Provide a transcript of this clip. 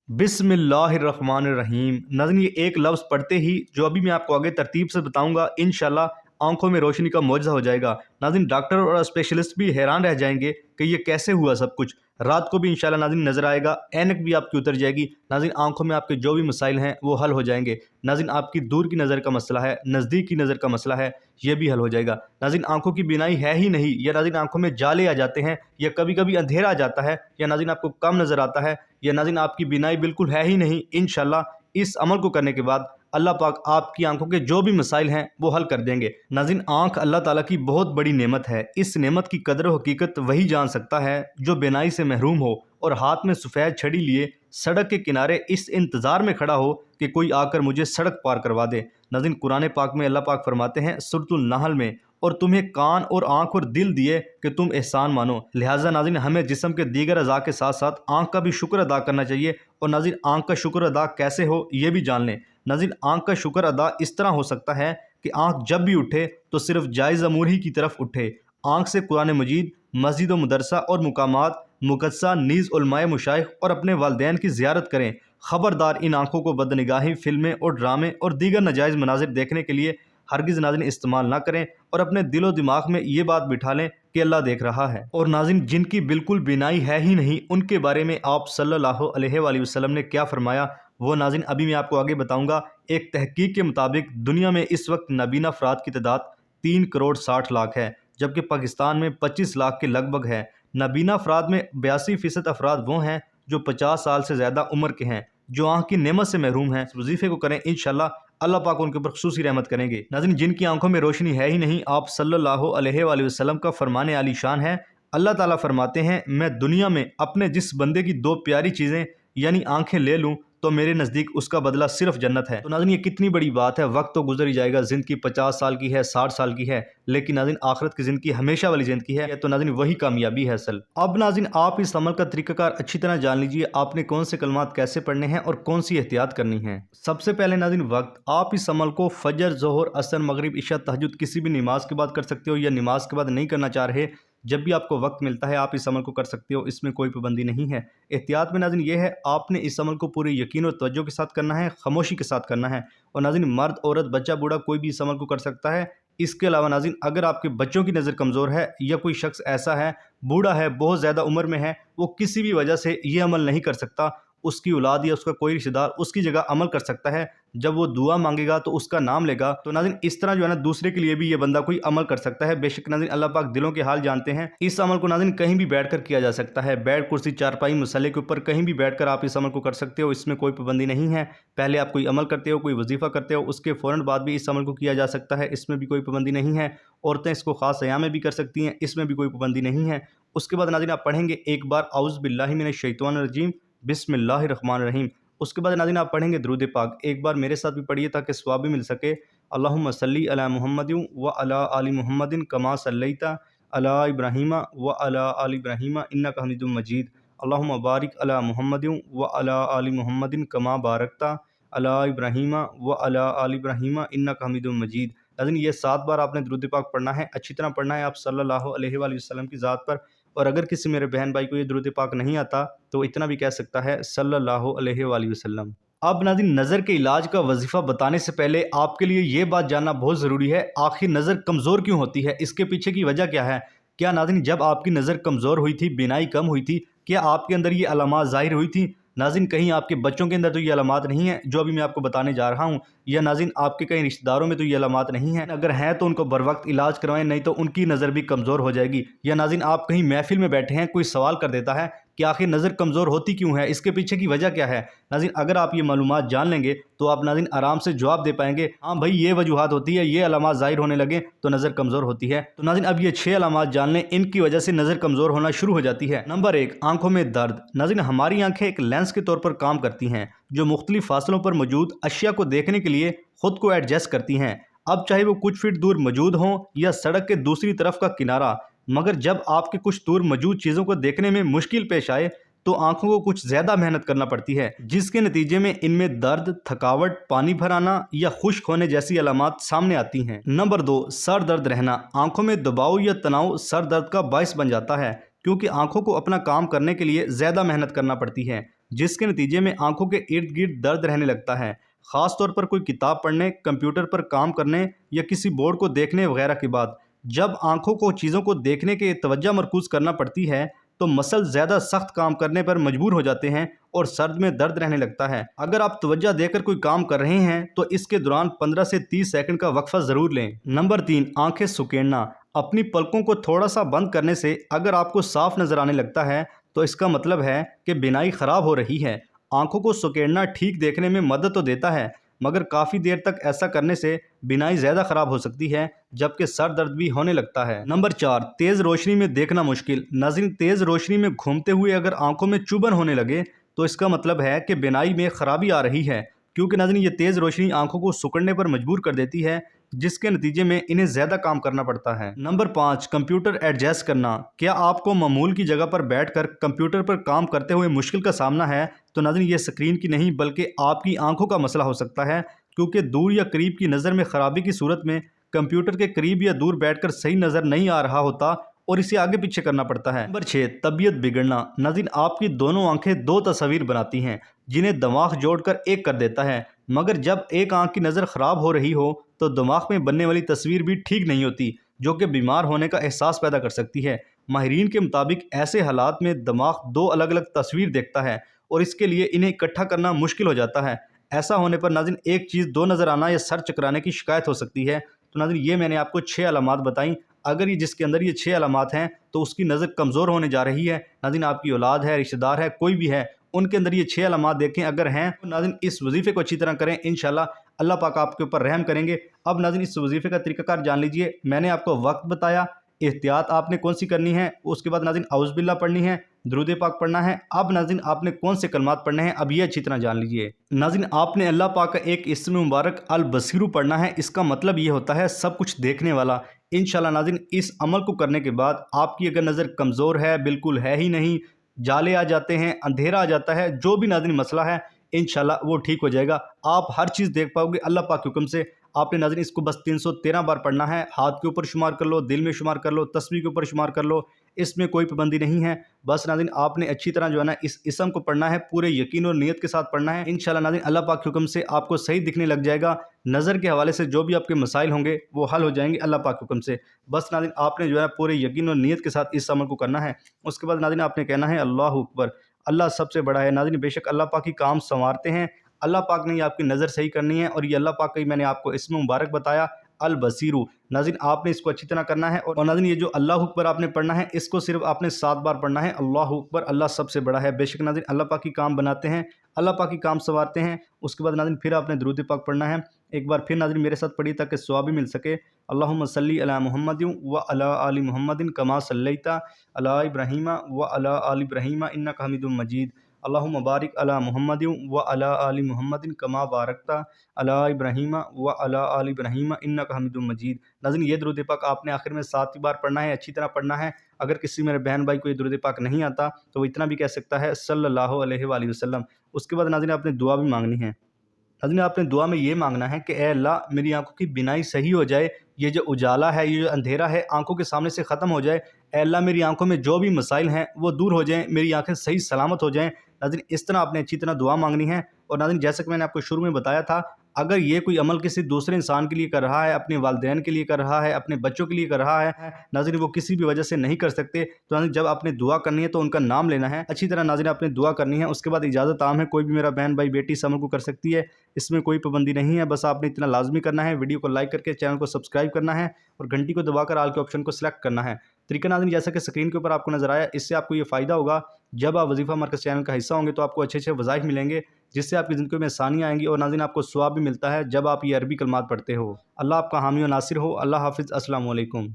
बिस्मिल्लाहिर्रहमानिर्रहीम। नाज़रीन, ये एक लफ्ज़ पढ़ते ही जो अभी मैं आपको आगे तरतीब से बताऊंगा, इंशाल्लाह आंखों में रोशनी का मौजज़ा हो जाएगा। नाज़रीन, डॉक्टर और स्पेशलिस्ट भी हैरान रह जाएंगे कि ये कैसे हुआ सब कुछ। रात को भी इंशाल्लाह नाज़रीन नज़र आएगा, ऐनक भी आपकी उतर जाएगी। नाज़रीन, आंखों में आपके जो भी मसाइल हैं वो हल हो जाएंगे। नाज़रीन, आपकी दूर की नज़र का मसला है, नज़दीक की नज़र का मसला है, ये भी हल हो जाएगा। नाज़रीन, आंखों की बीनाई है ही नहीं, या नाज़रीन आंखों में जाले आ जाते हैं, या कभी कभी अंधेरा आ जाता है, या नाज़रीन आपको कम नज़र आता है, या नाज़रीन आपकी बीनाई बिल्कुल है ही नहीं, इंशाल्लाह इस अमल को करने के बाद अल्लाह पाक आपकी आंखों के जो भी मसाइल हैं वो हल कर देंगे। नाज़रीन, आंख अल्लाह ताला की बहुत बड़ी नेमत है। इस नेमत की कदर व हकीकत वही जान सकता है जो बीनाई से महरूम हो और हाथ में सफ़ेद छड़ी लिए सड़क के किनारे इस इंतज़ार में खड़ा हो कि कोई आकर मुझे सड़क पार करवा दे। नाज़रीन, कुरान पाक में अल्लाह पाक फरमाते हैं सूरतुल नहल में, और तुम्हें कान और आँख और दिल दिए कि तुम एहसान मानो। लिहाजा नाज़रीन, हमें जिस्म के दीगर अज़ा के साथ साथ आँख का भी शुक्र अदा करना चाहिए। और नाज़रीन, आँख का शुक्र अदा कैसे हो ये भी जान लें। नाज़रीन, आँख का शुक्र अदा इस तरह हो सकता है कि आँख जब भी उठे तो सिर्फ जायज़ अमूर ही की तरफ उठे। आँख से कुरान मजीद, मस्जिद व मदरसा और मुकामात मुक़द्दसा नीज़ उलमाए मुशाइख और अपने वालिदैन की ज़ियारत करें। ख़बरदार, इन आँखों को बदनिगाही, फिल्में और ड्रामे और दीगर नाजायज़ मनाज़िर देखने के लिए हरगिज़ नाज़रीन इस्तेमाल ना करें, और अपने दिलो दिमाग में ये बात बिठा लें कि अल्लाह देख रहा है। और नाज़रीन, जिनकी बिल्कुल बीनाई है ही नहीं, उनके बारे में आप सल्लल्लाहु अलैहि वसल्लम ने क्या फरमाया वो नाज़रीन अभी मैं आपको आगे बताऊंगा। एक तहकीक के मुताबिक दुनिया में इस वक्त नाबीना अफराद की तादाद 3 करोड़ 60 लाख है, जबकि पाकिस्तान में 25 लाख के लगभग है। नाबीना अफराद में 82% अफराद वो हैं जो 50 साल से ज़्यादा उम्र के हैं, जो आँख की नेमत से महरूम हैं। इस वजीफ़े को करें, इंशाल्लाह अल्लाह पाक उनके ऊपर खुसूसी रहमत करेंगे। नाज़रीन, जिनकी आंखों में रोशनी है ही नहीं, आप सल्लल्लाहु अलैहि वसल्लम का फरमान आली शान है। अल्लाह ताला फरमाते हैं, मैं दुनिया में अपने जिस बंदे की 2 प्यारी चीज़ें यानी आंखें ले लूँ तो मेरे नज़दीक उसका बदला सिर्फ जन्नत है। तो नाज़रीन, ये कितनी बड़ी बात है। वक्त तो गुजर ही जाएगा, ज़िंदगी 50 साल की है, 60 साल की है, लेकिन नाज़रीन आखिरत की ज़िंदगी हमेशा वाली ज़िंदगी है। तो नाज़रीन वही कामयाबी है असल। अब नाज़रीन, आप इस अमल का तरीक़ाकार अच्छी तरह जान लीजिए। आपने कौन से कलमात कैसे पढ़ने हैं और कौन सी एहतियात करनी है। सबसे पहले नाज़रीन वक्त, आप इस अमल को फजर, ज़ोहर, असर, मगरिब, इशा, तहज्जुद किसी भी नमाज के बाद कर सकते हो, या नमाज के बाद नहीं करना चाह रहे, जब भी आपको वक्त मिलता है आप इस अमल को कर सकते हो, इसमें कोई पाबंदी नहीं है। एहतियात में नाज़रीन ये है, आपने इस अमल को पूरे यकीन और तवज्जो के साथ करना है, खामोशी के साथ करना है। और नाज़रीन, मर्द, औरत, बच्चा, बूढ़ा कोई भी इस अमल को कर सकता है। इसके अलावा नाज़रीन, अगर आपके बच्चों की नज़र कमज़ोर है, या कोई शख्स ऐसा है, बूढ़ा है, बहुत ज़्यादा उम्र में है, वो किसी भी वजह से ये अमल नहीं कर सकता, उसकी औलाद या उसका कोई रिश्तेदार उसकी जगह अमल कर सकता है। जब वो दुआ मांगेगा तो उसका नाम लेगा। तो नाज़रीन, इस तरह जो है ना, दूसरे के लिए भी ये बंदा कोई अमल कर सकता है। बेशक नाज़रीन अल्लाह पाक दिलों के हाल जानते हैं। इस अमल को नाज़रीन कहीं भी बैठकर किया जा सकता है, बेड, कुर्सी, चारपाई, मसले के ऊपर कहीं भी बैठकर आप इस अमल को कर सकते हो, इसमें कोई पाबंदी नहीं है। पहले आप कोई अमल करते हो, कोई वजीफ़ा करते हो, उसके फ़ौरन बाद भी इस अमल को किया जा सकता है, इसमें भी कोई पाबंदी नहीं है। औरतें इसको ख़ास अय्याम में भी कर सकती हैं, इसमें भी कोई पाबंदी नहीं है। उसके बाद नाज़रीन आप पढ़ेंगे एक बार औज़ु बिल्लाहि मिनश शैतानिर रजीम बिस्मिल्लाहिर्रहमानिर्रहीम। उसके बाद नाज़रीन आप पढ़ेंगे दुरूद पाक। एक बार मेरे साथ भी पढ़िए ताकि सवाब भी मिल सके। अल्लाहुम्मा सल्ली अला मुहम्मदिन व अला आलि मुहम्मदिन कमा सल्लैता अला इब्राहीमा व अला आलि इब्राहीमा इन्नका हमीदुम मजीद। अल्लाहुम्मा बारिक अला मुहम्मदिन व अला आलि मुहम्मदिन कमा बारकता अला इब्राहीमा व अला आलि इब्राहीमा इन्नका हमीदुम मजीद। नाज़रीन, ये 7 बार आपने दुरूद पाक पढ़ना है, अच्छी तरह पढ़ना है आप सल्लल्लाहु अलैहि वसल्लम की ज़ात पर। और अगर किसी मेरे बहन भाई को ये दुरूद पाक नहीं आता तो इतना भी कह सकता है सल्लल्लाहु अलैहि वसल्लम। अब नाज़रीन, नज़र के इलाज का वजीफ़ा बताने से पहले आपके लिए ये बात जानना बहुत ज़रूरी है, आखिर नज़र कमज़ोर क्यों होती है, इसके पीछे की वजह क्या है। क्या नाज़रीन जब आपकी नज़र कमज़ोर हुई थी, बीनाई कम हुई थी, क्या आपके अंदर ये अलामात ज़ाहिर हुई थी। नाज़रीन, कहीं आपके बच्चों के अंदर तो ये अलामात नहीं है जो अभी मैं आपको बताने जा रहा हूँ, या नाज़रीन आपके कई रिश्तेदारों में तो ये अलामात नहीं है। अगर हैं तो उनको बर वक्त इलाज करवाएं, नहीं तो उनकी नज़र भी कमज़ोर हो जाएगी। या नाज़रीन आप कहीं महफिल में बैठे हैं, कोई सवाल कर देता है कि आखिर नज़र कमज़ोर होती क्यों है, इसके पीछे की वजह क्या है। नाज़रीन अगर आप ये मालूमात जान लेंगे तो आप नाज़रीन आराम से जवाब दे पाएंगे, हाँ भाई ये वजूहात होती है, ये अलामात ज़ाहिर होने लगे तो नज़र कमज़ोर होती है। तो नाज़रीन अब ये 6 अलामात जान लें, इनकी वजह से नज़र कमज़ोर होना शुरू हो जाती है। नंबर 1, आंखों में दर्द। नाज़रीन हमारी आंखें एक लेंस के तौर पर काम करती हैं जो मुख्तलिफ फासलों पर मौजूद अशिया को देखने के लिए खुद को एडजस्ट करती हैं। अब चाहे वो कुछ फीट दूर मौजूद हों या सड़क के दूसरी तरफ का किनारा, मगर जब आपके कुछ दूर मौजूद चीज़ों को देखने में मुश्किल पेश आए तो आंखों को कुछ ज़्यादा मेहनत करना पड़ती है, जिसके नतीजे में इनमें दर्द, थकावट, पानी भर आना या खुश्क होने जैसी अलामात सामने आती हैं। नंबर 2, सर दर्द रहना। आंखों में दबाव या तनाव सर दर्द का बायस बन जाता है, क्योंकि आंखों को अपना काम करने के लिए ज़्यादा मेहनत करना पड़ती है। जिसके नतीजे में आंखों के इर्द गिर्द दर्द रहने लगता है, ख़ास तौर पर कोई किताब पढ़ने, कंप्यूटर पर काम करने या किसी बोर्ड को देखने वगैरह के बाद। जब आंखों को चीज़ों को देखने के तवज्जो मरकूज़ करना पड़ती है तो मसल ज़्यादा सख्त काम करने पर मजबूर हो जाते हैं और सर्द में दर्द रहने लगता है। अगर आप तवज्जो देकर कोई काम कर रहे हैं तो इसके दौरान 15 से 30 सेकंड का वक्फा ज़रूर लें। नंबर 3, आंखें सुकेड़ना। अपनी पलकों को थोड़ा सा बंद करने से अगर आपको साफ नज़र आने लगता है तो इसका मतलब है कि बिनाई ख़राब हो रही है। आंखों को सुकेड़ना ठीक देखने में मदद तो देता है, मगर काफ़ी देर तक ऐसा करने से बिनाई ज़्यादा ख़राब हो सकती है, जबकि सर दर्द भी होने लगता है। नंबर 4, तेज़ रोशनी में देखना मुश्किल। नाज़रीन, तेज़ रोशनी में घूमते हुए अगर आंखों में चुभन होने लगे तो इसका मतलब है कि बिनाई में ख़राबी आ रही है, क्योंकि नाज़रीन ये तेज़ रोशनी आंखों को सिकुड़ने पर मजबूर कर देती है, जिसके नतीजे में इन्हें ज़्यादा काम करना पड़ता है। नंबर 5, कंप्यूटर एडजस्ट करना। क्या आपको मामूल की जगह पर बैठकर कंप्यूटर पर काम करते हुए मुश्किल का सामना है तो नाज़रीन ये स्क्रीन की नहीं बल्कि आपकी आंखों का मसला हो सकता है, क्योंकि दूर या करीब की नज़र में ख़राबी की सूरत में कंप्यूटर के करीब या दूर बैठकर सही नज़र नहीं आ रहा होता और इसे आगे पीछे करना पड़ता है। नंबर 6, तबीयत बिगड़ना। नाज़रीन, आपकी दोनों आंखें दो तस्वीर बनाती हैं जिन्हें दिमाग जोड़कर एक कर देता है, मगर जब एक आंख की नज़र ख़राब हो रही हो तो दिमाग में बनने वाली तस्वीर भी ठीक नहीं होती, जो कि बीमार होने का एहसास पैदा कर सकती है। माहिरीन के मुताबिक ऐसे हालात में दिमाग दो अलग अलग तस्वीर देखता है और इसके लिए इन्हें इकट्ठा करना मुश्किल हो जाता है। ऐसा होने पर नाज़रीन एक चीज़ दो नज़र आना या सर चकराने की शिकायत हो सकती है। तो नाज़रीन ये मैंने आपको 6 अलामात बताई। अगर ये जिसके अंदर ये 6 अलामात हैं तो उसकी नज़र कमज़ोर होने जा रही है। नाज़रीन आपकी औलाद है, रिश्तेदार है, कोई भी है, उनके अंदर ये 6 अलामात देखें, अगर हैं तो नाज़रीन इस वजीफ़े को अच्छी तरह करें, इंशाल्लाह अल्लाह पाक आपके ऊपर रहम करेंगे। अब नाज़रीन इस वजीफ़े का तरीक़ाकार जान लीजिए। मैंने आपको वक्त बताया, एहतियात आपने कौन सी करनी है, उसके बाद नाज़रीन औज़ बिल्लाह पढ़नी है, दुरूद पाक पढ़ना है। अब नाज़रीन आपने कौन से कलमात पढ़ने हैं, अब ये अच्छी तरह जान लीजिए। नाज़रीन आपने अल्लाह पाक का एक इस्म मुबारक अल बसीरू पढ़ना है। इसका मतलब ये होता है सब कुछ देखने वाला। इंशाल्लाह नाज़रीन इस अमल को करने के बाद आपकी अगर नज़र कमज़ोर है, बिल्कुल है ही नहीं, जाले आ जाते हैं, अंधेरा आ जाता है, जो भी नाज़रीन मसला है इंशाल्लाह वो ठीक हो जाएगा। आप हर चीज़ देख पाओगे अल्लाह पाक के हुक्म से। आपने नाज़रीन इसको बस 313 बार पढ़ना है। हाथ के ऊपर शुमार कर लो, दिल में शुमार कर लो, तस्बीह के ऊपर शुमार कर लो, इसमें कोई पाबंदी नहीं है। बस नाज़रीन आपने अच्छी तरह जो है ना इस इसम को पढ़ना है, पूरे यकीन और नियत के साथ पढ़ना है। इंशाल्लाह नाज़रीन अल्लाह पाक के हुक्म से आपको सही दिखने लग जाएगा। नज़र के हवाले से जो भी आपके मसाइल होंगे वो हल हो जाएंगे अल्लाह पाक के हुक्म से। बस नाज़रीन आपने जो है पूरे यकीन और नियत के साथ इस अमल को करना है। उसके बाद नाज़रीन आपने कहना है अल्लाहु अकबर, अल्लाह सबसे बड़ा है। नाज़रीन बेशक अल्लाह पाक ही काम संवारते हैं, अल्लाह पाक ने ही आपकी नज़र सही करनी है और ये अल्लाह पाक का ही मैंने आपको इसमें मुबारक बताया अल बसीरू। नाज़रीन आपने इसको अच्छी तरह करना है और नाज़रीन ये जो अल्लाह अकबर आपने पढ़ना है इसको सिर्फ आपने 7 बार पढ़ना है। अल्लाह अकबर, अल्लाह सबसे बड़ा है। बेशक नाज़रीन अल्लाह पाक ही काम बनाते हैं, अल्लाह पाक ही काम संवारते हैं। उसके बाद नाज़रीन फिर आपने दुरूद पाक पढ़ना है। एक बार फिर नाज़रीन मेरे साथ पढ़िए ताकि सवाब भी मिल सके। अल्लाहुम्मा सल्ली अला मुहम्मदिन व अला आलि मुहम्मदिन कमा सल्लैता अला इब्राहीम व अला आलि इब्राहीम इन्नका हमीदुम मजीद। अल्लाहुम्मा बारिक अला मुहम्मदिन व अला आलि मुहम्मदिन कमा बारकता अला इब्राहीम व अला आलि इब्राहीम इन्नका हमीदुम मजीद। नाज़रीन ये दुरूद पाक आपने आखिर में 7 बार पढ़ना है, अच्छी तरह पढ़ना है। अगर किसी मेरे बहन भाई को ये दुरूद पाक नहीं आता तो वो इतना भी कह सकता है सल्लल्लाहु अलैहि वसल्लम। उसके बाद नाज़रीन आपने दुआ भी मांगनी है। नाज़रीन आपने दुआ में ये मांगना है कि ए अल्लाह मेरी आंखों की बिनाई सही हो जाए, ये जो उजाला है, ये जो अंधेरा है आंखों के सामने से ख़त्म हो जाए। ए अल्लाह मेरी आंखों में जो भी मसाइल हैं वो दूर हो जाएं, मेरी आंखें सही सलामत हो जाएं। नाज़रीन इस तरह आपने अच्छी तरह दुआ मांगनी है। और नाज़रीन जैसा कि मैंने आपको शुरू में बताया था, अगर ये कोई अमल किसी दूसरे इंसान के लिए कर रहा है, अपने वालिदैन के लिए कर रहा है, अपने बच्चों के लिए कर रहा है, नाज़रीन वो किसी भी वजह से नहीं कर सकते, तो नाज़रीन जब आपने दुआ करनी है तो उनका नाम लेना है, अच्छी तरह नाज़रीन आपने दुआ करनी है। उसके बाद इजाज़त आम है, कोई भी मेरा बहन भाई बेटी इस अमल को कर सकती है, इसमें कोई पाबंदी नहीं है। बस आपने इतना लाजमी करना है, वीडियो को लाइक करके चैनल को सब्सक्राइब करना है और घंटी को दबाकर आल के ऑप्शन को सिलेक्ट करना है। तरीका नाज़रीन जैसा कि स्क्रीन के ऊपर आपको नज़र आया, इससे आपको ये फ़ायदा होगा, जब आप वजीफ़ा मरकज़ चैनल का हिस्सा होंगे तो आपको अच्छे अच्छे वज़ाइफ मिलेंगे, जिससे आपकी ज़िंदगी में आसानियाँ आएंगी और नाज़रीन आपको सवाब भी मिलता है जब आप ये अरबी कलमात पढ़ते हो। अल्लाह आपका हामी और नासिर हो। अल्लाह हाफ़िज़। अस्सलामु अलैकुम।